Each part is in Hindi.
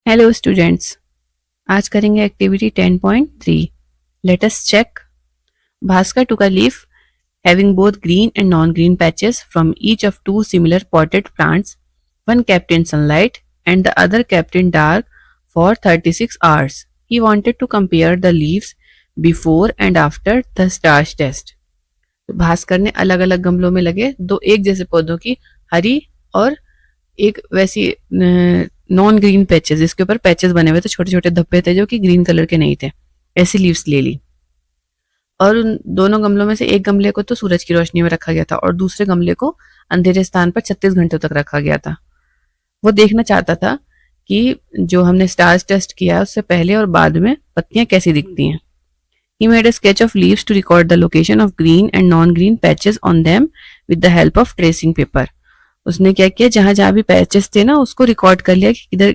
हेलो स्टूडेंट्स, आज करेंगे activity 10.3। Let us check. Bhaskar took a leaf having both green and non-green patches from each of two similar potted plants. One kept in sunlight and the other kept in dark for 36 hours. He wanted to compare the leaves before and after the starch test. तो भास्कर ने अलग अलग गमलों में लगे दो एक जैसे पौधों की हरी और एक वैसी नॉन ग्रीन पैचेस, इसके ऊपर पैचेस बने हुए थे, छोटे छोटे धब्बे थे जो कि ग्रीन कलर के नहीं थे। ऐसी लीव्स ले ली और उन दोनों गमलों में से एक गमले को तो सूरज की रोशनी में रखा गया था और दूसरे गमले को अंधेरे स्थान पर 36 घंटों तक रखा गया था। वो देखना चाहता था कि जो हमने स्टार्च टेस्ट किया उससे पहले और बाद में पत्तियां कैसी दिखती हैं। He made a sketch of leaves to record the location of green and non-green patches on them with the help of tracing paper. उसने क्या किया, जहां जहां भी पैचेस थे ना उसको रिकॉर्ड कर लिया कि इधर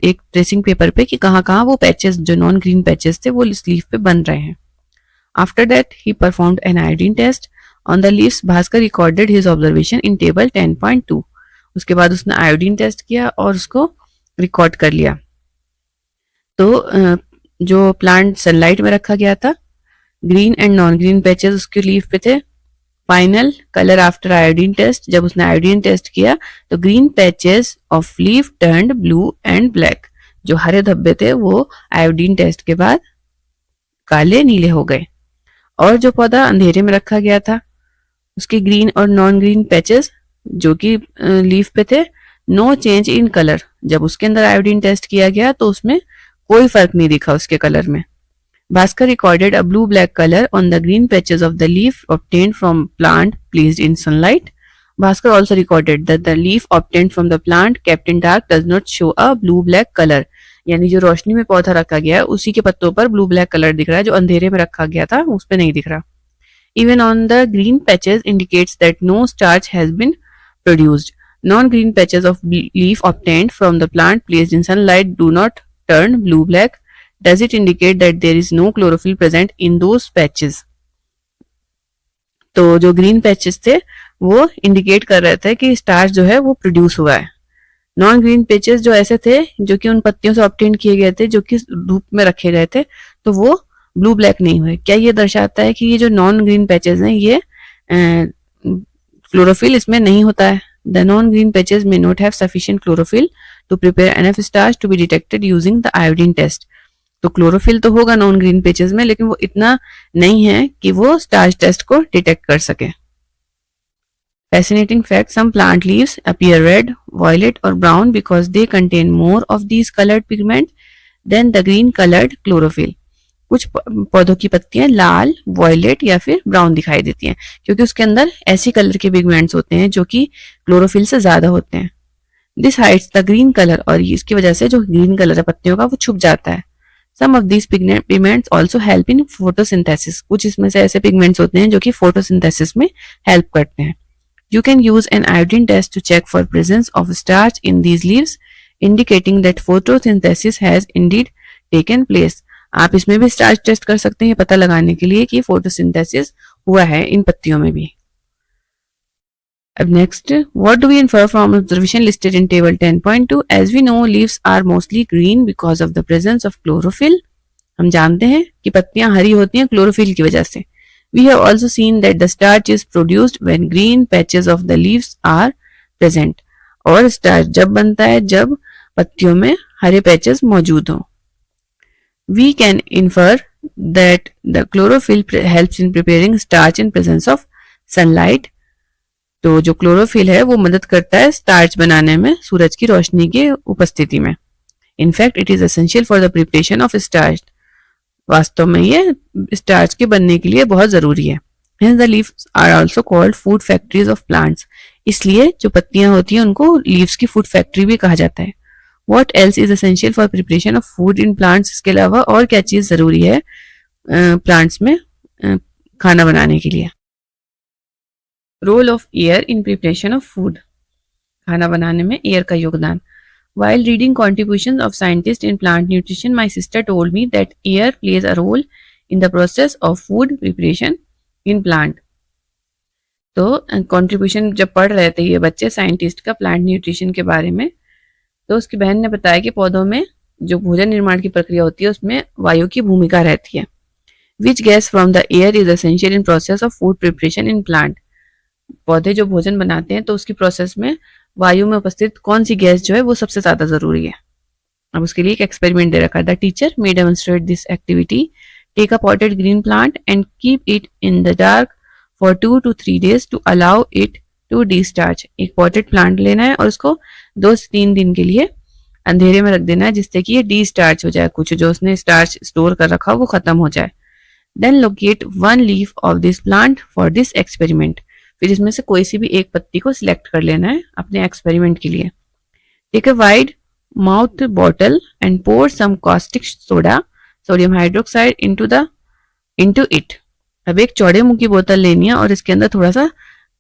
एक ट्रेसिंग पेपर पे कि कहाँ कहाँ वो पैचेस जो नॉन ग्रीन पैचेस थे वो इस लीफ पे बन रहे हैं। After that he performed an iodine test on the leaves. Bhaskar recorded his observation in table 10.2। उसके बाद उसने आयोडीन टेस्ट किया और उसको रिकॉर्ड कर लिया। तो जो प्लांट सनलाइट में रखा गया था, green and non green patches उसके लीफ पे थे। Final colour after iodine test, जब उसने आयोडीन टेस्ट किया तो green patches of leaf turned blue and black. जो हरे धब्बे थे वो आयोडीन टेस्ट के बाद काले नीले हो गए और जो पौधा अंधेरे में रखा गया था उसके ग्रीन और नॉन ग्रीन पैचेस जो कि लीफ पे थे, नो चेंज इन कलर। जब उसके अंदर आयोडीन टेस्ट किया गया तो उसमें कोई फर्क नहीं दिखा उसके कलर में। Bhaskar recorded a blue-black color on the green patches of the leaf obtained from plant placed in sunlight. Bhaskar also recorded that the leaf obtained from the plant kept in dark does not show a blue-black color. यानी जो रोशनी में पौधा रखा गया है उसी के पत्तों पर ब्लू ब्लैक कलर दिख रहा है, जो अंधेरे में रखा गया था उस पे नहीं दिख रहा। Even on the green patches indicates that no starch has been produced. Non-green patches of leaf obtained from the plant placed in sunlight do not turn blue-black. Does it indicate that there is no chlorophyll present in those patches? तो जो ग्रीन पैचेस थे वो इंडिकेट कर रहे थे कि स्टार्च जो है वो प्रोड्यूस हुआ है। नॉन ग्रीन पैचेस जो ऐसे थे जो कि उन पत्तियों से ऑब्टेन किए गए थे, जो कि धूप में रखे गए थे, तो वो ब्लू ब्लैक नहीं हुए। क्या ये दर्शाता है कि ये जो नॉन ग्रीन पैचेस हैं ये क्लोरोफिल इसमें नहीं होता है। The non-green patches may not have sufficient chlorophyll to prepare enough starch to be detected using the iodine test. तो क्लोरोफिल तो होगा नॉन ग्रीन पेजेस में, लेकिन वो इतना नहीं है कि वो स्टार्च टेस्ट को डिटेक्ट कर सके। Fascinating fact: some plant leaves appear red, violet or brown because they contain more of these colored pigment than the green colored chlorophyll. कुछ पौधों की पत्तियां लाल, वॉयलेट या फिर ब्राउन दिखाई देती हैं क्योंकि उसके अंदर ऐसी कलर के पिगमेंट्स होते हैं जो कि क्लोरोफिल से ज्यादा होते हैं। This hides the green colour, और इसकी वजह से जो ग्रीन कलर है पत्तियों का वो छुप जाता है। Some of these pigments also help in photosynthesis. कुछ इसमें से ऐसे पिगमेंट्स होते हैं जो कि फोटोसिंथेसिस में हेल्प करते हैं। You can use an iodine test to check for presence of starch in these leaves, indicating that photosynthesis has indeed taken place. आप इसमें भी स्टार्च टेस्ट कर सकते हैं ये पता लगाने के लिए कि फोटोसिंथेसिस हुआ है इन पत्तियों में भी। अब next, what do we infer from observation listed in table 10.2? As we know, leaves are mostly green because of the presence of chlorophyll. हम जानते हैं कि पत्तियां हरी होती हैं क्लोरोफिल की वजह से। We have also seen that the starch is produced when green patches of the leaves are present. और स्टार्च जब बनता है जब पत्तियों में हरे पैचेस मौजूद हों। We can infer that the chlorophyll helps in preparing starch in presence of sunlight. तो जो क्लोरोफिल है वो मदद करता है स्टार्च बनाने में सूरज की रोशनी की उपस्थिति में। In fact it is essential for the preparation of starch. वास्तव में ये स्टार्च के बनने के लिए बहुत जरूरी है। Hence the leaves are also called food factories of plants. इसलिए जो पत्तियां होती हैं उनको लीव्स की फूड फैक्ट्री भी कहा जाता है। What else is essential for preparation of food in plants? इसके अलावा और क्या चीज जरूरी है प्लांट्स में खाना बनाने के लिए? Role of air in preparation of food. खाना बनाने में एयर का योगदान। While reading contributions of scientists in plant nutrition, my sister told me that air plays a role in the process of food preparation in plant. तो कंट्रीब्यूशन जब पढ़ रहे थे ये बच्चे साइंटिस्ट का प्लांट न्यूट्रिशन के बारे में, तो उसकी बहन ने बताया कि पौधों में जो भोजन निर्माण की प्रक्रिया होती है उसमें वायु की भूमिका रहती है। Which gas from the air is essential in process of food preparation in plant. पौधे जो भोजन बनाते हैं तो उसकी प्रोसेस में वायु में उपस्थित कौन सी गैस जो है वो सबसे ज्यादा जरूरी है। अब उसके लिए एक एक्सपेरिमेंट दे रखा है। The teacher may demonstrate this activity, take a potted green plant and keep it in the dark for 2 to 3 days to allow it to destarch. एक पॉटेड प्लांट लेना है और उसको 2 से 3 दिन के लिए अंधेरे में रख देना है जिससे कि ये डिस्टार्च हो जाए, कुछ जो उसने स्टार्च स्टोर कर रखा हो वो खत्म हो जाए। Then locate one leaf of this plant for this experiment. फिर इसमें से कोई सी भी एक पत्ती को सिलेक्ट कर लेना है अपने एक्सपेरिमेंट के लिए। Take a wide mouth bottle and pour some caustic soda sodium hydroxide into it. अब एक चौड़े मुंह की बोतल लेनी है और इसके अंदर थोड़ा सा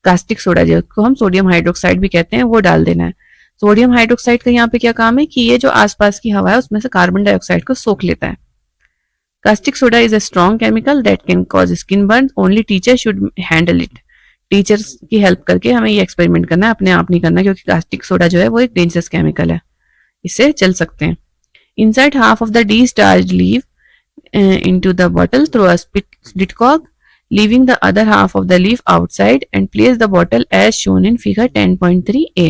कास्टिक सोडा जिसको हम सोडियम हाइड्रोक्साइड भी कहते हैं वो डाल देना है। सोडियम हाइड्रोक्साइड का यहाँ पे क्या काम है कि ये जो आसपास की हवा है उसमें से कार्बन डाइऑक्साइड को सोख लेता है। Caustic soda is a strong chemical that can cause skin burn, only teacher should handle it. Teachers की हेल्प करके हमें ये एक्सपेरिमेंट करना है, अपने आप नहीं करना, क्योंकि कास्टिक सोडा जो है वो एक डेंजरस केमिकल है, इससे चल सकते हैं। Insert half of the discharged leaf into the bottle through a split cork, leaving the other half of the leaf outside and place the bottle as shown in figure 10.3a।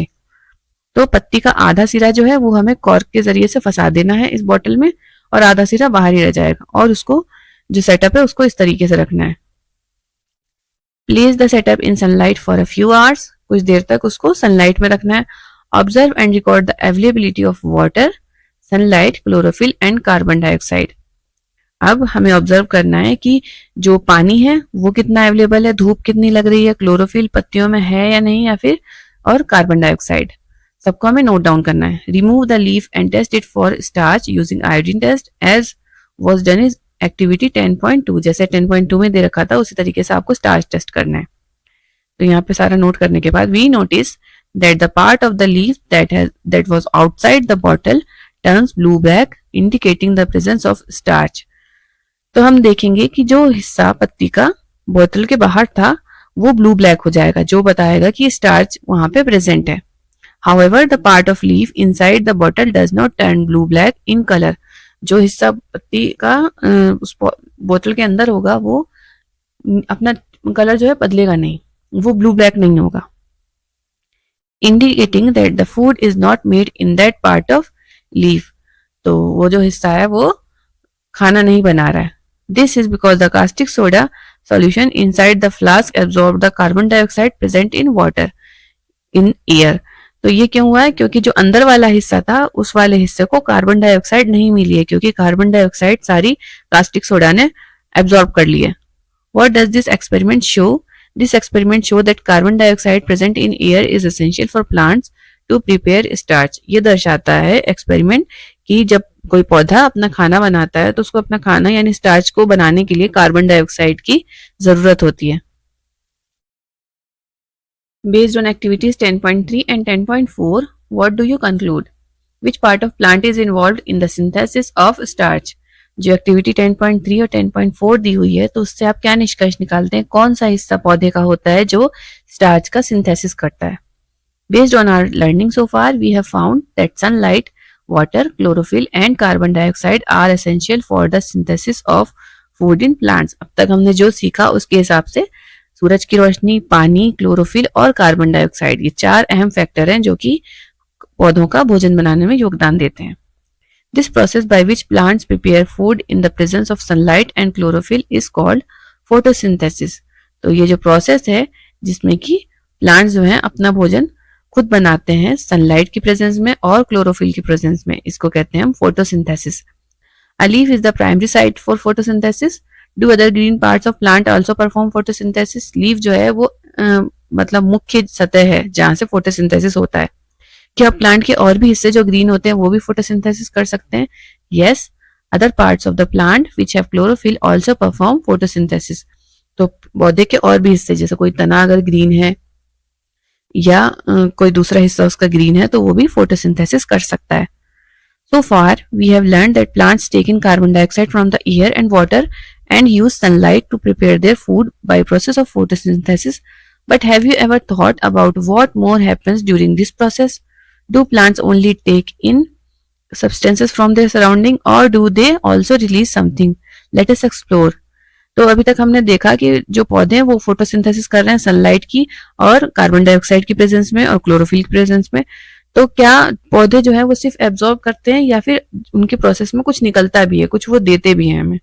तो पत्ती का आधा सिरा जो है वो हमें कॉर्क के जरिए से फंसा देना है इस बॉटल में और आधा सिरा बाहर ही रह जाएगा, और उसको जो सेटअप है उसको इस तरीके से रखना है। Place the setup in sunlight for a few hours, कुछ देर तक उसको सनलाइट में रखना है। Observe and record the availability of water, sunlight, chlorophyll and carbon dioxide. अब हमें ऑब्जर्व करना है कि जो पानी है वो कितना अवेलेबल है, धूप कितनी लग रही है, क्लोरोफिल पत्तियों में है या नहीं, या फिर और कार्बन डाइऑक्साइड, सबको हमें नोट डाउन करना है। Remove the leaf and test it for starch using iodine test as was done is activity 10.2। जैसे 10.2 में दे रखा था उसी तरीके से आपको स्टार्च टेस्ट करना है। तो यहाँ पे सारा नोट करने के बाद we notice that the part of the leaf that was outside the bottle turns blue black indicating the presence of starch. तो हम देखेंगे कि जो हिस्सा पत्ती का बोतल के बाहर था वो ब्लू ब्लैक हो जाएगा, जो बताएगा कि स्टार्च वहां पे प्रेजेंट है। However, the part of leaf inside the bottle does not turn blue black in color। जो हिस्सा पत्ती का उस बोतल के अंदर होगा वो अपना कलर जो है बदलेगा नहीं, वो ब्लू ब्लैक नहीं होगा। Indicating that the food is not made in that part of leaf। तो वो जो हिस्सा है वो खाना नहीं बना रहा है। This is because the caustic soda solution inside the flask absorbed the carbon dioxide present in water in air। तो ये क्यों हुआ है, क्योंकि जो अंदर वाला हिस्सा था उस वाले हिस्से को कार्बन डाइऑक्साइड नहीं मिली है, क्योंकि कार्बन डाइऑक्साइड सारी कास्टिक सोडा ने एब्जॉर्ब कर ली है। What does this experiment show? This experiment show that carbon dioxide present in air is essential for plants to prepare starch। ये दर्शाता है एक्सपेरिमेंट कि जब कोई पौधा अपना खाना बनाता है तो उसको अपना खाना यानी स्टार्च को बनाने के लिए कार्बन डाइऑक्साइड की जरूरत होती है। Based on activities 10.3 and 10.4, what do you conclude? Which part of plant is involved in the synthesis of starch? जो एक्टिविटी 10.3 और 10.4 दी हुई है तो उससे आप क्या निष्कर्ष निकालते हैं, कौन सा हिस्सा पौधे का होता है जो स्टार्च का सिंथेसिस करता है। Based on our learning so far, we have found that sunlight, water, chlorophyll and carbon dioxide are essential for the synthesis of food in plants। अब तक हमने जो सीखा उसके हिसाब से सूरज की रोशनी, पानी, क्लोरोफिल और कार्बन डाइऑक्साइड ये 4 अहम फैक्टर हैं जो कि पौधों का भोजन बनाने में योगदान देते हैं। This process by which plants prepare food in the presence of sunlight and chlorophyll is called photosynthesis। तो ये जो प्रोसेस है जिसमें कि प्लांट्स जो हैं अपना भोजन खुद बनाते हैं सनलाइट की प्रेजेंस में और क्लोरोफिल की प्रेजेंस में, इसको कहते हैं हम photosynthesis. A leaf is the primary site for photosynthesis। Do other green parts of plant also perform photosynthesis? Leaf जो है वो मतलब मुख्य सतह है जहां से फोटोसिंथेसिस होता है। क्या प्लांट के और भी हिस्से जो ग्रीन होते हैं वो भी फोटोसिंथेसिस कर सकते हैं? Yes, other parts of the plant which have chlorophyll also perform photosynthesis. तो पौधे के और भी हिस्से जैसे कोई तना अगर ग्रीन है या कोई दूसरा हिस्सा उसका ग्रीन है तो वो भी फोटोसिंथेसिस कर सकता है। So far, we have learned that plants take in carbon dioxide from the air and water and use sunlight to prepare their food by process of photosynthesis. But have you ever thought about what more happens during this process? Do plants only take in substances from their surrounding or do they also release something? Let us explore. तो अभी तक हमने देखा कि जो पौधे हैं वो फोटोसिंथेसिस कर रहे हैं सनलाइट की और कार्बन डाइऑक्साइड की प्रेजेंस में और क्लोरोफिल की प्रेजेंस में। तो क्या पौधे जो है वो सिर्फ एब्जॉर्ब करते हैं या फिर उनके प्रोसेस में कुछ निकलता भी है, कुछ वो देते भी हैं हमें?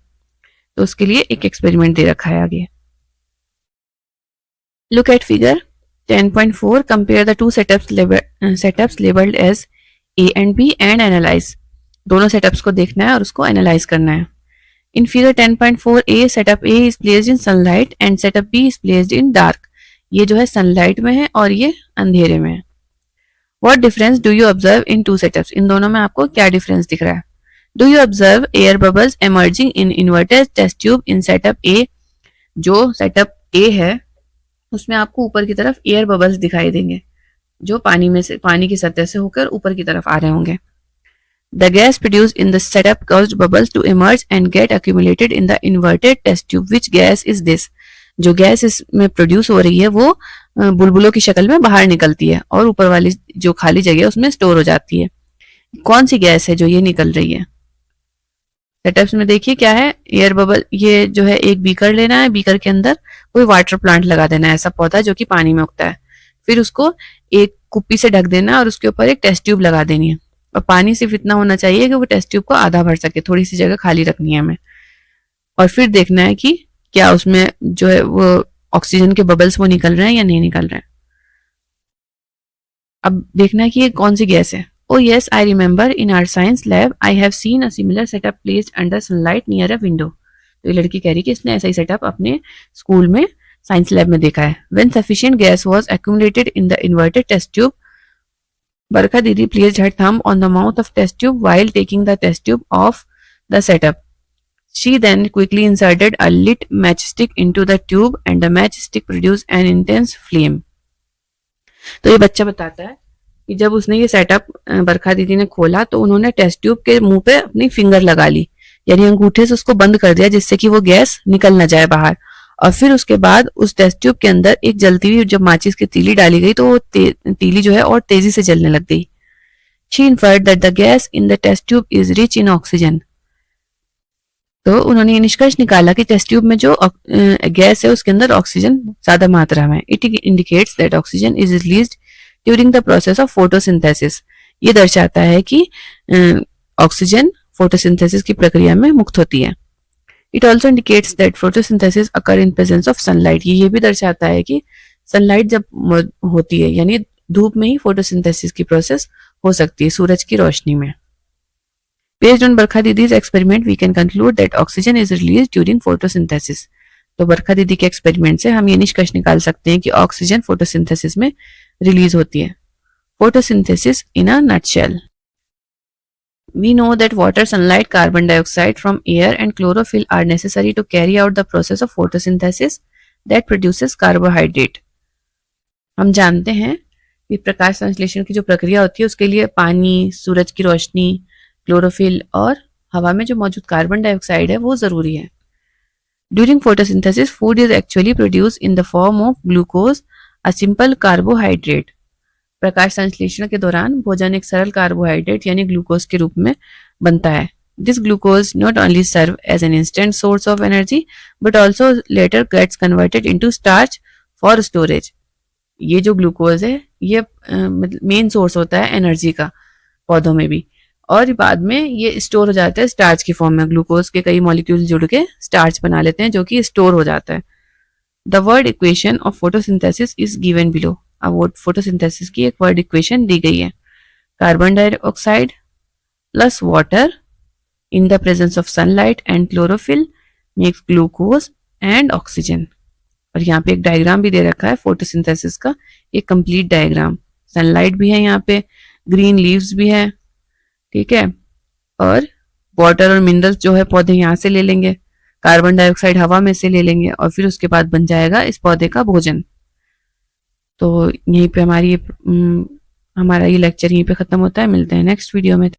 तो उसके लिए एक एक्सपेरिमेंट दे रखा है आगे। Look at figure 10.4, compare the two setups labelled as A and B and analyze. दोनों सेटअप्स को देखना है और उसको एनालाइज करना है। In figure 10.4a, setup A is placed in sunlight and setup B is placed in dark. ये जो है सनलाइट में है और ये अंधेरे में है। What difference do you observe in two setups? इन दोनों में आपको क्या डिफरेंस दिख रहा है? Do you observe air bubbles emerging in inverted test tube in setup A? जो सेटअप A है उसमें आपको ऊपर की तरफ एयर बबल्स दिखाई देंगे जो पानी की सतह से होकर ऊपर की तरफ आ रहे होंगे। The gas produced in the setup caused bubbles to emerge and get accumulated in the inverted test tube. Which gas is this? जो गैस इसमें प्रोड्यूस हो रही है वो बुलबुलों की शक्ल में बाहर निकलती है और ऊपर वाली जो खाली जगह है उसमें स्टोर हो जाती है। कौन सी गैस है जो ये निकल रही है? सेटअप्स में देखिए क्या है, एयर बबल। ये जो है एक बीकर लेना है, बीकर के अंदर कोई वाटर प्लांट लगा देना है, ऐसा पौधा जो कि पानी में उगता है। फिर उसको एक कुप्पी से ढक देना और उसके ऊपर एक टेस्ट ट्यूब लगा देनी है और पानी सिर्फ इतना होना चाहिए कि वो टेस्ट ट्यूब को आधा भर सके, थोड़ी सी जगह खाली रखनी है हमें। और फिर देखना है कि क्या उसमें जो है वो ऑक्सीजन के बबल्स वो निकल रहे हैं या नहीं निकल रहे हैं। अब देखना है कि ये कौन सी गैस है। Oh yes, I remember in our science lab I have seen a similar setup placed under sunlight near a window. तो ये लड़की कह रही कि इसने ऐसा ही सेटअप अपने स्कूल में साइंस लैब में देखा है। When sufficient gas was accumulated in the inverted test tube, Barkha Didi placed her thumb on the mouth of test tube while taking the test tube off the setup. She then quickly inserted a lit matchstick into the tube and the matchstick produced an intense flame. तो ये बच्चा बताता है कि जब उसने ये सेटअप बरखा दीदी ने खोला तो उन्होंने टेस्ट ट्यूब के मुंह पे अपनी फिंगर लगा ली, यानी अंगूठे से उसको बंद कर दिया जिससे कि वो गैस निकल ना जाए बाहर। और फिर उसके बाद उस टेस्ट ट्यूब के अंदर एक जलती हुई जब माचिस की तीली डाली गई तो वो तीली जो है और तेजी से जलने लग गई। She inferred that the gas in the test tube is rich in oxygen. तो उन्होंने ये निष्कर्ष निकाला कि टेस्ट ट्यूब में जो गैस है उसके अंदर ऑक्सीजन ज्यादा मात्रा में। It indicates that oxygen is released during the process of photosynthesis. ये दर्शाता है कि ऑक्सीजन फोटोसिंथेसिस की प्रक्रिया में मुक्त होती है। It also indicates that photosynthesis occur in presence of sunlight. ये भी दर्शाता है कि सनलाइट जब होती है यानी धूप में ही फोटोसिंथेसिस की प्रोसेस हो सकती है, सूरज की रोशनी में। Based on Barkha Didi's experiment, we can conclude that oxygen is released during photosynthesis. तो बरखा दीदी के एक्सपेरिमेंट से हम ये निष्कर्ष निकाल सकते हैं कि ऑक्सीजन फोटोसिंथेसिस में रिलीज होती है। Photosynthesis in a nutshell. We know that water, sunlight, carbon dioxide from air and chlorophyll are necessary to carry out the process of photosynthesis that produces carbohydrate. हम जानते हैं कि प्रकाश संश्लेषण की जो प्रक्रिया होती है उसके लिए पानी, सूरज की रोशनी, क्लोरोफिल और हवा में जो मौजूद कार्बन डाइऑक्साइड है वो जरूरी है। During photosynthesis, food is actually produced in the form of glucose, a simple carbohydrate. प्रकाश संश्लेषण के दौरान भोजन एक सरल कार्बोहाइड्रेट यानी ग्लूकोज के रूप में बनता है। This glucose not only serve as an instant source of energy, but also later gets converted into starch for storage. ये जो ग्लूकोज है ये मेन सोर्स होता है एनर्जी का पौधों में भी, और बाद में ये स्टोर हो जाता है स्टार्च की फॉर्म में। ग्लूकोज के कई मॉलिक्यूल जुड़ के स्टार्च बना लेते हैं जो कि स्टोर हो जाता है। The word equation of photosynthesis is given below. अब फोटोसिंथेसिस की एक वर्ड इक्वेशन दी गई है। Carbon dioxide plus water in the presence of sunlight and chlorophyll makes glucose and oxygen. और यहाँ पे एक डायग्राम भी दे रखा है फोटोसिंथेसिस का, एक कंप्लीट डायग्राम। सनलाइट भी है यहाँ पे, ग्रीन लीव्स भी है, ठीक है, और वाटर और मिनरल्स जो है पौधे यहाँ से ले लेंगे, कार्बन डाइऑक्साइड हवा में से ले लेंगे और फिर उसके बाद बन जाएगा इस पौधे का भोजन। तो यहीं पे हमारा ये लेक्चर यहीं पे खत्म होता है। मिलते हैं नेक्स्ट वीडियो में।